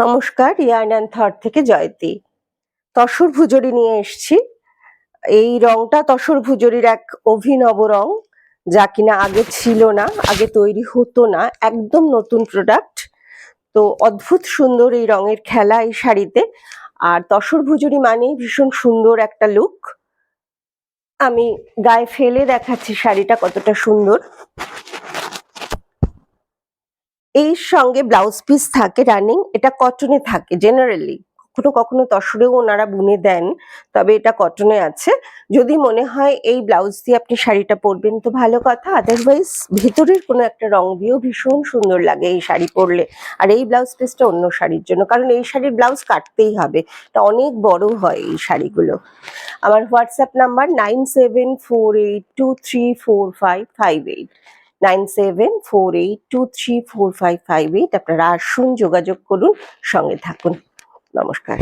নমস্কার, yarn and thought থেকে জয়তী। তসর ভুজরি নিয়ে এসছি। এই রংটা তসর ভুজরির এক অভিনব রং, যা কিনা আগে ছিল না, আগে তৈরি হতো না, একদম নতুন প্রোডাক্ট। তো অদ্ভুত সুন্দর এই রঙের খেলা এই শাড়িতে। আর তসর ভুজরি মানেই ভীষণ সুন্দর একটা লুক। আমি গায়ে ফেলে দেখাচ্ছি শাড়িটা কতটা সুন্দর। এই সঙ্গে ব্লাউজ পিস থাকে রানিং, এটা কটনে থাকে জেনারেলি, কখনো কখনো তসরেও ওনারা বুনে দেন, তবে এটা কটনে আছে। যদি মনে হয় এই ব্লাউজ দিয়ে আপনি শাড়িটা পরবেন তো ভালো কথা, আদারওয়াইজ ভেতরের কোনো একটা রং দিয়েও ভীষণ সুন্দর লাগে এই শাড়ি পরলে। আর এই ব্লাউজ পিসটা অন্য শাড়ির জন্য, কারণ এই শাড়ির ব্লাউজ কাটতেই হবে, এটা অনেক বড় হয় এই শাড়িগুলো। আমার হোয়াটসঅ্যাপ নাম্বার 9748234558, 9748234558। আপনারা আসুন, যোগাযোগ করুন, সঙ্গে থাকুন। নমস্কার।